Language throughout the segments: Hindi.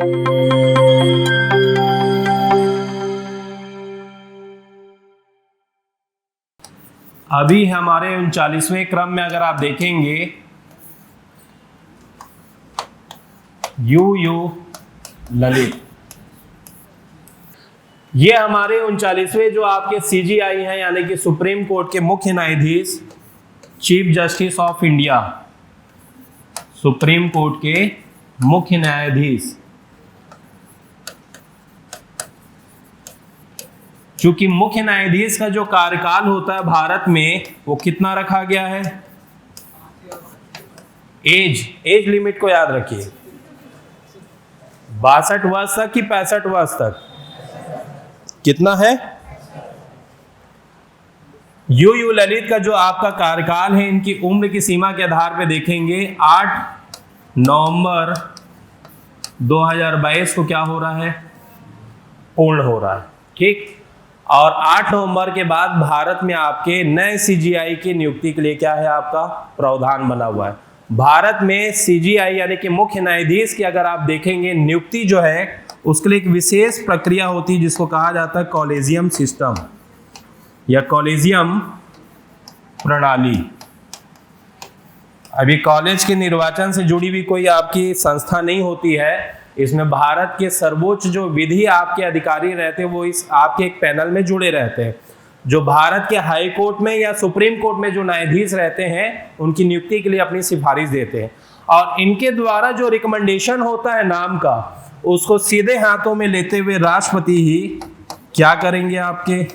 अभी हमारे 39वें क्रम में अगर आप देखेंगे यू ललित, ये हमारे 39वें जो आपके सीजीआई हैं यानी कि सुप्रीम कोर्ट के मुख्य न्यायाधीश, chief justice of India, supreme court के मुख्य न्यायाधीश। चूंकि मुख्य न्यायाधीश का जो कार्यकाल होता है भारत में वो कितना रखा गया है, एज लिमिट को याद रखिए, 62 वर्ष तक कि 65 वर्ष तक, कितना है? यू ललित का जो आपका कार्यकाल है, इनकी उम्र की सीमा के आधार पे देखेंगे 8 नवंबर 2022 को क्या हो रहा है, पूर्ण हो रहा है। ठीक, और 8 नवंबर के बाद भारत में आपके नए सीजीआई की नियुक्ति के लिए क्या है, आपका प्रावधान बना हुआ है। भारत में सीजीआई यानी कि मुख्य न्यायाधीश की अगर आप देखेंगे नियुक्ति जो है उसके लिए एक विशेष प्रक्रिया होती है जिसको कहा जाता है कॉलेजियम सिस्टम या कॉलेजियम प्रणाली। अभी कॉलेज के निर्वाचन से जुड़ी भी कोई आपकी संस्था नहीं होती है, इसमें भारत के सर्वोच्च जो विधि आपके अधिकारी रहते हैं वो इस आपके एक पैनल में जुड़े रहते हैं। जो भारत के हाई कोर्ट में या सुप्रीम कोर्ट में जो न्यायाधीश रहते हैं उनकी नियुक्ति के लिए अपनी सिफारिश देते हैं, और इनके द्वारा जो रिकमेंडेशन होता है नाम का उसको सीधे हाथों में लेते हुए राष्ट्रपति ही क्या करेंगे, आपके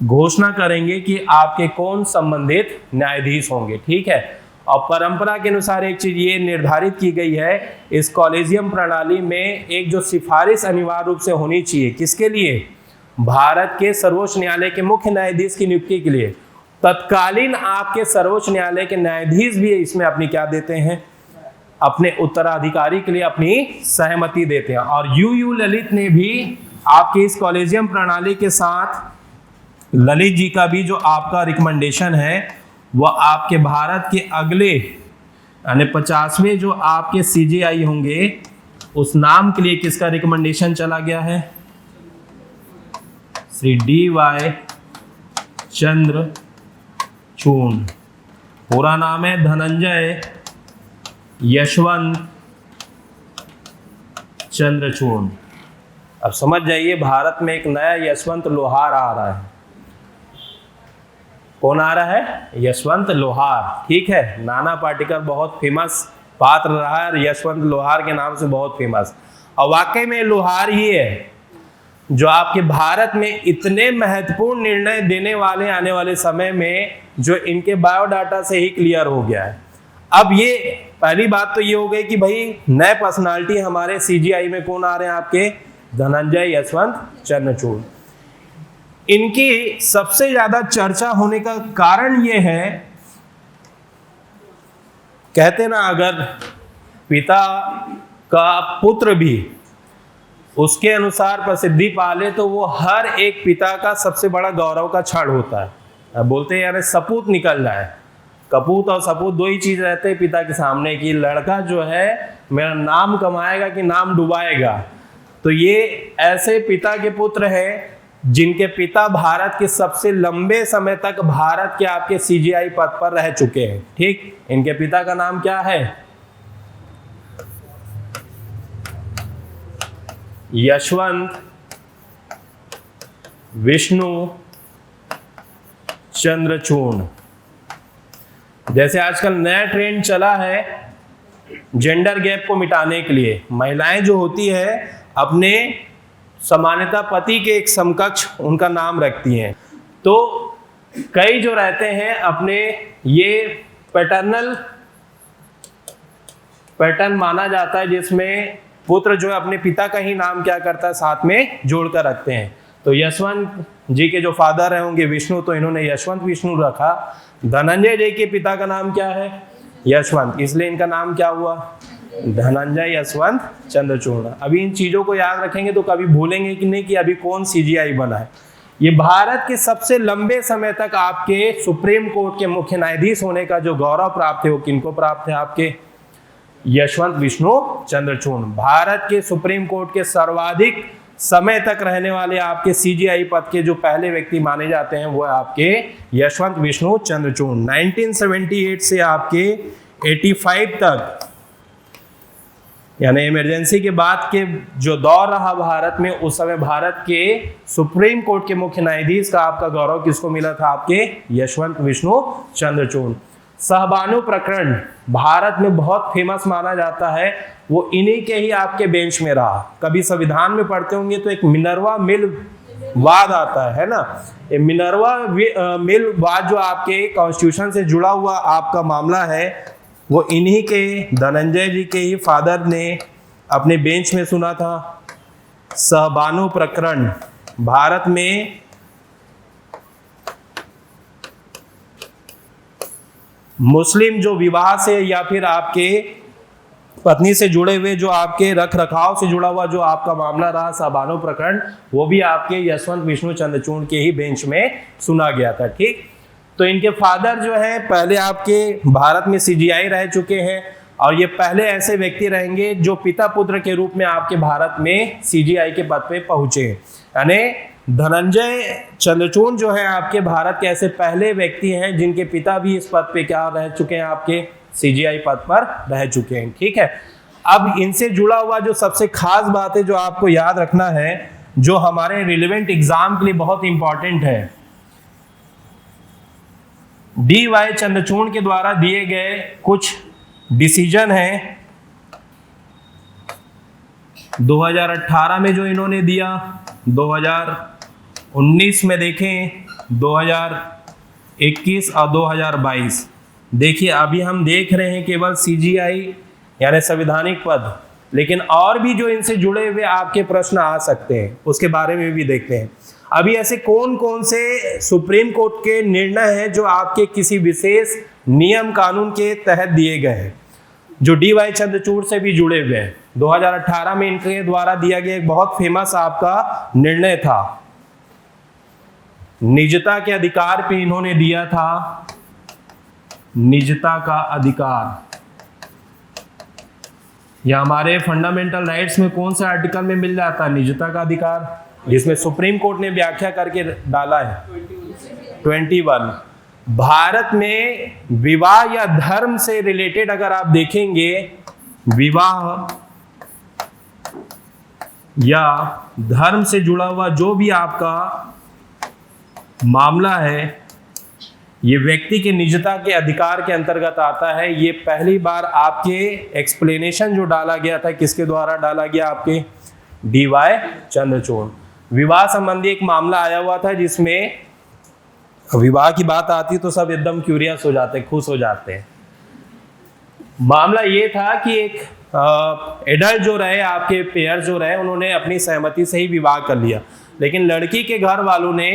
घोषणा करेंगे कि आपके कौन संबंधित न्यायाधीश होंगे। ठीक है, और परंपरा के अनुसार एक चीज ये निर्धारित की गई है इस कॉलेजियम प्रणाली में, एक जो सिफारिश अनिवार्य रूप से होनी चाहिए, किसके लिए, भारत के सर्वोच्च न्यायालय के मुख्य न्यायाधीश की नियुक्ति के लिए। तत्कालीन आपके सर्वोच्च न्यायालय के न्यायाधीश भी इसमें अपनी क्या देते हैं, अपने उत्तराधिकारी के लिए अपनी सहमति देते हैं। और यू ललित ने भी आपके इस कॉलेजियम प्रणाली के साथ ललित जी का भी जो आपका रिकमेंडेशन है वह आपके भारत के अगले यानी 50वें जो आपके सीजीआई होंगे उस नाम के लिए किसका रिकमेंडेशन चला गया है, श्री डी.वाई. चंद्रचूड़। पूरा नाम है धनंजय यशवंत चंद्रचूड़। अब समझ जाइए भारत में एक नया यशवंत लोहार आ रहा है। कौन आ रहा है, यशवंत लोहार। ठीक है, नाना पाटेकर बहुत फेमस पात्र रहा है, यशवंत लोहार के नाम से बहुत फेमस। और वाकई में लोहार ही है जो आपके भारत में इतने महत्वपूर्ण निर्णय देने वाले आने वाले समय में जो इनके बायोडाटा से ही क्लियर हो गया है। अब ये पहली बात तो ये हो गई कि भाई नए पर्सनालिटी हमारे सीजीआई में कौन आ रहे हैं, आपके धनंजय यशवंत चंद्रचूड़। इनकी सबसे ज्यादा चर्चा होने का कारण ये है, कहते ना अगर पिता का पुत्र भी उसके अनुसार प्रसिद्धि पाले तो वो हर एक पिता का सबसे बड़ा गौरव का क्षण होता है। बोलते हैं यार सपूत निकल रहा है, कपूत और सपूत दो ही चीज रहते हैं पिता के सामने की, लड़का जो है मेरा नाम कमाएगा कि नाम डुबाएगा। तो ये ऐसे पिता के पुत्र हैं जिनके पिता भारत के सबसे लंबे समय तक भारत के आपके सीजीआई पद पर रह चुके हैं। ठीक, इनके पिता का नाम क्या है, यशवंत विष्णु चंद्रचूड़। जैसे आजकल नया ट्रेंड चला है जेंडर गैप को मिटाने के लिए, महिलाएं जो होती है अपने समानता पति के एक समकक्ष उनका नाम रखती हैं। तो कई जो रहते हैं अपने ये पैटर्न माना जाता है जिसमें पुत्र जो है अपने पिता का ही नाम क्या करता है साथ में जोड़कर रखते हैं। तो यशवंत जी के जो फादर है होंगे विष्णु, तो इन्होंने यशवंत विष्णु रखा। धनंजय जी के पिता का नाम क्या है, यशवंत, इसलिए इनका नाम क्या हुआ, धनंजय यशवंत चंद्रचूड़। अभी इन चीजों को याद रखेंगे तो कभी भूलेंगे कि नहीं कि अभी कौन सीजीआई बना है। ये भारत के सबसे लंबे समय तक आपके सुप्रीम कोर्ट के मुख्य न्यायाधीश होने का जो गौरव प्राप्त है वो किनको प्राप्त है, आपके यशवंत विष्णु चंद्रचूड़। भारत के सुप्रीम कोर्ट के सर्वाधिक समय तक रहने वाले आपके सीजीआई पद के जो पहले व्यक्ति माने जाते हैं वो आपके यशवंत विष्णु चंद्रचूड़। 1978 से आपके 85 तक, यानी इमरजेंसी के बाद के जो दौर रहा भारत में, उस समय भारत के सुप्रीम कोर्ट के मुख्य न्यायाधीश का आपका गौरव किसको मिला था? आपके यशवंत विष्णु चंद्रचूड़। सहबानू प्रकरण भारत में बहुत फेमस माना जाता है, वो इन्हीं के ही आपके बेंच में रहा। कभी संविधान में पढ़ते होंगे तो एक मिनर्वा मिल वाद आता है ना, ये मिनर्वा मिल वाद जो आपके कॉन्स्टिट्यूशन से जुड़ा हुआ आपका मामला है, वो इन्हीं के धनंजय जी के ही फादर ने अपने बेंच में सुना था। सहबानू प्रकरण भारत में मुस्लिम जो विवाह से या फिर आपके पत्नी से जुड़े हुए जो आपके रख रखाव से जुड़ा हुआ जो आपका मामला रहा सहबानू प्रकरण, वो भी आपके यशवंत विष्णु चंद्रचूड़ के ही बेंच में सुना गया था। ठीक, तो इनके फादर जो है पहले आपके भारत में सीजीआई रह चुके हैं और ये पहले ऐसे व्यक्ति रहेंगे जो पिता पुत्र के रूप में आपके भारत में सीजीआई के पद पे पहुंचे। यानी धनंजय चंद्रचूड़ जो है आपके भारत के ऐसे पहले व्यक्ति हैं जिनके पिता भी इस पद पे क्या रह चुके हैं? आपके सीजीआई पद पर रह चुके हैं। ठीक है, अब इनसे जुड़ा हुआ जो सबसे खास बात है जो आपको याद रखना है, जो हमारे रिलेवेंट एग्जाम के लिए बहुत इंपॉर्टेंट है, डी.वाई. चंद्रचूड़ के द्वारा दिए गए कुछ डिसीजन हैं 2018 में जो इन्होंने दिया, 2019 में देखें, 2021 और 2022। देखिए अभी हम देख रहे हैं केवल सीजीआई यानी संवैधानिक पद, लेकिन और भी जो इनसे जुड़े हुए आपके प्रश्न आ सकते हैं उसके बारे में भी देखते हैं। अभी ऐसे कौन कौन से सुप्रीम कोर्ट के निर्णय हैं जो आपके किसी विशेष नियम कानून के तहत दिए गए हैं, जो डी.वाई. चंद्रचूड़ से भी जुड़े हुए हैं। 2018 में इनके द्वारा दिया गया एक बहुत फेमस आपका निर्णय था, निजता के अधिकार पे इन्होंने दिया था, निजता का अधिकार। या हमारे फंडामेंटल राइट्स में कौन से आर्टिकल में मिल जाता है निजता का अधिकार, जिसमें सुप्रीम कोर्ट ने व्याख्या करके डाला है 21। भारत में विवाह या धर्म से रिलेटेड अगर आप देखेंगे, विवाह या धर्म से जुड़ा हुआ जो भी आपका मामला है, ये व्यक्ति के निजता के अधिकार के अंतर्गत आता है। ये पहली बार आपके एक्सप्लेनेशन जो डाला गया था किसके द्वारा डाला गया? आपके डी.वाई. चंद्रचूड़। विवाह संबंधी एक मामला आया हुआ था जिसमें विवाह की बात आती तो सब एकदम क्यूरियस हो जाते, खुश हो जाते हैं। मामला ये था कि एक एडल्ट जो रहे, आपके पेयर जो रहे, उन्होंने अपनी सहमति से ही विवाह कर लिया, लेकिन लड़की के घर वालों ने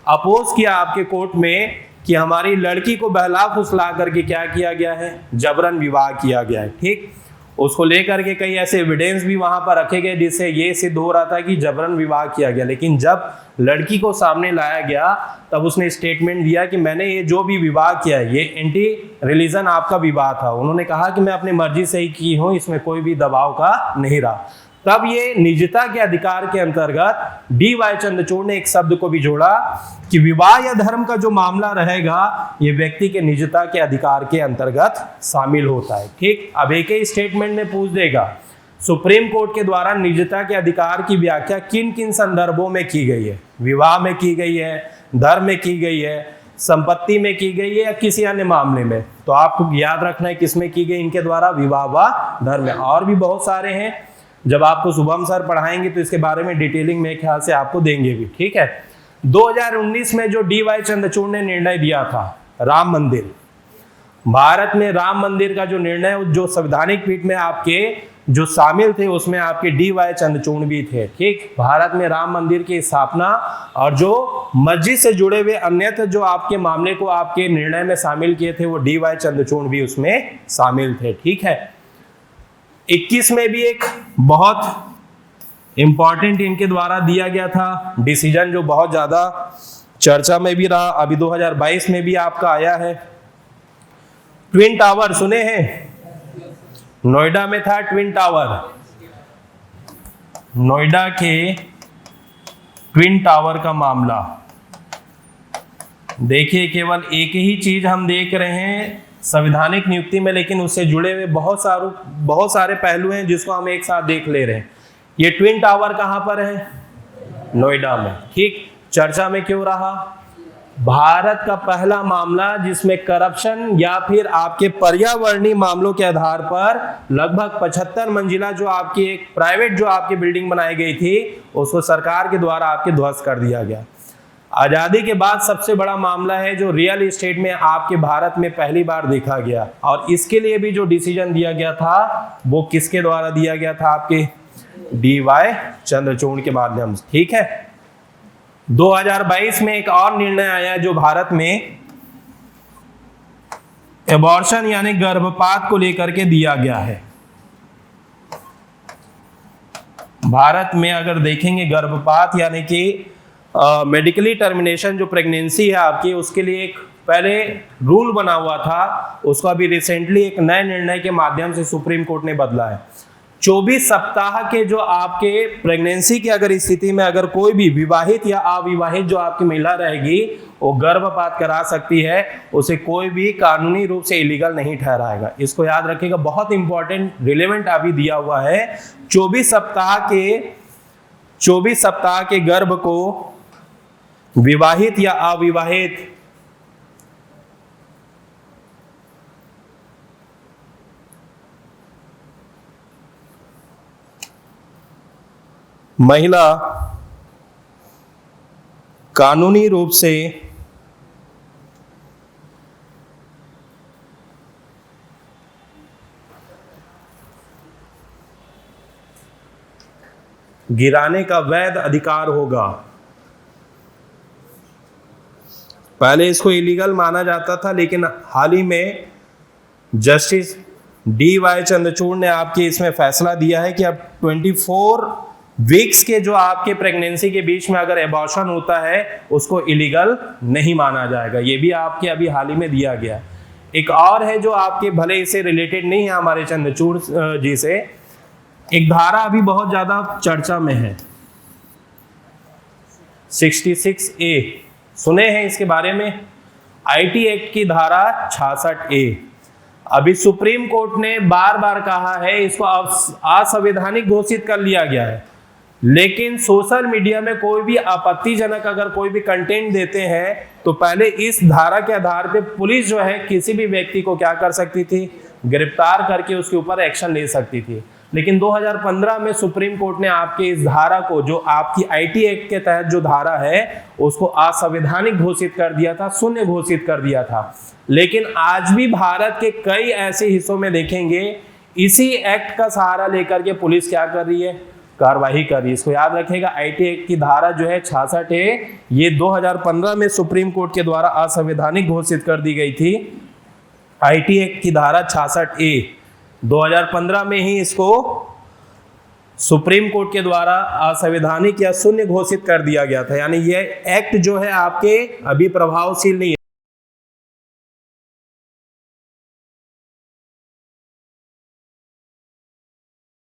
अपोज किया आपके कोर्ट में कि हमारी लड़की को बहला फुसला करके क्या किया गया है? जबरन विवाह किया गया है। ठीक, उसको लेकर के कई ऐसे एविडेंस भी वहां पर रखे गए जिससे ये सिद्ध हो रहा था कि जबरन विवाह किया गया। लेकिन जब लड़की को सामने लाया गया तब उसने स्टेटमेंट दिया कि मैंने ये जो भी विवाह किया है ये एंटी रिलीजन आपका विवाह था। उन्होंने कहा कि मैं अपनी मर्जी से ही की हूँ, इसमें कोई भी दबाव का नहीं रहा। तब ये निजता के अधिकार के अंतर्गत डी.वाई. चंद्रचूड़ ने एक शब्द को भी जोड़ा कि विवाह या धर्म का जो मामला रहेगा ये व्यक्ति के निजता के अधिकार के अंतर्गत शामिल होता है। ठीक, अब एक ही स्टेटमेंट में पूछ देगा सुप्रीम कोर्ट के द्वारा निजता के अधिकार की व्याख्या किन किन संदर्भों में की गई है? विवाह में की गई है, धर्म में की गई है, संपत्ति में की गई है या किसी अन्य मामले में? तो आपको याद रखना है किसमें की गई इनके द्वारा, विवाह व धर्म में। और भी बहुत सारे हैं, जब आपको शुभम सर पढ़ाएंगे तो इसके बारे में डिटेलिंग मेरे ख्याल से आपको देंगे भी। ठीक है, 2019 में जो डी.वाई. चंद्रचूड़ ने निर्णय दिया था राम मंदिर, भारत में राम मंदिर का जो निर्णय जो संवैधानिक पीठ में आपके जो शामिल थे उसमें आपके डी.वाई. चंद्रचूड़ भी थे। ठीक, भारत में राम मंदिर की स्थापना और जो मस्जिद से जुड़े हुए अन्यत्र जो आपके मामले को आपके निर्णय में शामिल किए थे वो डी.वाई. चंद्रचूड़ भी उसमें शामिल थे। ठीक है, 21 में भी एक बहुत इंपॉर्टेंट इनके द्वारा दिया गया था डिसीजन जो बहुत ज्यादा चर्चा में भी रहा, अभी 2022 में भी आपका आया है। ट्विन टावर सुने हैं? नोएडा में था ट्विन टावर, नोएडा के ट्विन टावर का मामला। देखिए केवल एक ही चीज हम देख रहे हैं संवैधानिक नियुक्ति में, लेकिन उससे जुड़े हुए बहुत सारे पहलू हैं जिसको हम एक साथ देख ले रहे हैं। ये ट्विन टावर कहां पर है? नोएडा में। ठीक, चर्चा में क्यों रहा? भारत का पहला मामला जिसमें करप्शन या फिर आपके पर्यावरणीय मामलों के आधार पर लगभग 75 मंजिला जो आपकी एक प्राइवेट जो आपकी बिल्डिंग बनाई गई थी उसको सरकार के द्वारा आपके ध्वस्त कर दिया गया। आजादी के बाद सबसे बड़ा मामला है जो रियल एस्टेट में आपके भारत में पहली बार देखा गया, और इसके लिए भी जो डिसीजन दिया गया था वो किसके द्वारा दिया गया था? आपके DY चंद्रचूड़ के माध्यम से। ठीक है, 2022 में एक और निर्णय आया जो भारत में एबॉर्शन यानी गर्भपात को लेकर के दिया गया है। भारत में अगर देखेंगे गर्भपात यानी कि मेडिकली टर्मिनेशन जो प्रेगनेंसी है आपकी, उसके लिए एक पहले रूल बना हुआ था, उसको अभी रिसेंटली एक नए निर्णय के माध्यम से सुप्रीम कोर्ट ने बदला है। 24 सप्ताह के जो आपके प्रेगनेंसी की अगर स्थिति में अगर कोई भी विवाहित या अविवाहित जो आपकी महिला रहेगी वो गर्भपात करा सकती है, उसे कोई भी कानूनी रूप से इलीगल नहीं ठहराएगा। इसको याद रखिएगा, बहुत इंपॉर्टेंट रिलेवेंट अभी दिया हुआ है। 24 सप्ताह के गर्भ को विवाहित या अविवाहित महिला कानूनी रूप से गिराने का वैध अधिकार होगा। पहले इसको इलीगल माना जाता था, लेकिन हाल ही में जस्टिस DY चंद्रचूड़ ने आपके इसमें फैसला दिया है कि अब 24 वीक्स के जो आपके प्रेगनेंसी के बीच में अगर एबॉर्शन होता है उसको इलीगल नहीं माना जाएगा। ये भी आपके अभी हाल ही में दिया गया। एक और है जो आपके भले इससे रिलेटेड नहीं है हमारे चंद्रचूड़ जी से, एक धारा अभी बहुत ज्यादा चर्चा में है, 66A। सुने हैं इसके बारे में? IT एक्ट की धारा 66A। अभी सुप्रीम कोर्ट ने बार बार कहा है इसको असंवैधानिक घोषित कर लिया गया है, लेकिन सोशल मीडिया में कोई भी आपत्तिजनक अगर कोई भी कंटेंट देते हैं तो पहले इस धारा के आधार पे पुलिस जो है किसी भी व्यक्ति को क्या कर सकती थी? गिरफ्तार करके उसके ऊपर एक्शन ले सकती थी। लेकिन 2015 में सुप्रीम कोर्ट ने आपके इस धारा को, जो आपकी IT एक्ट के तहत जो धारा है, उसको असंवैधानिक घोषित कर दिया था, शून्य घोषित कर दिया था। लेकिन आज भी भारत के कई ऐसे हिस्सों में देखेंगे इसी एक्ट का सहारा लेकर के पुलिस क्या कर रही है? कार्रवाई कर रही है। इसको याद रखिएगा, IT एक्ट की धारा जो है 66A, ये 2015 में सुप्रीम कोर्ट के द्वारा असंवैधानिक घोषित कर दी गई थी। IT एक्ट की धारा 66A 2015 में ही इसको सुप्रीम कोर्ट के द्वारा असंवैधानिक या शून्य घोषित कर दिया गया था। यानी ये एक्ट जो है आपके अभी प्रभावशील नहीं है।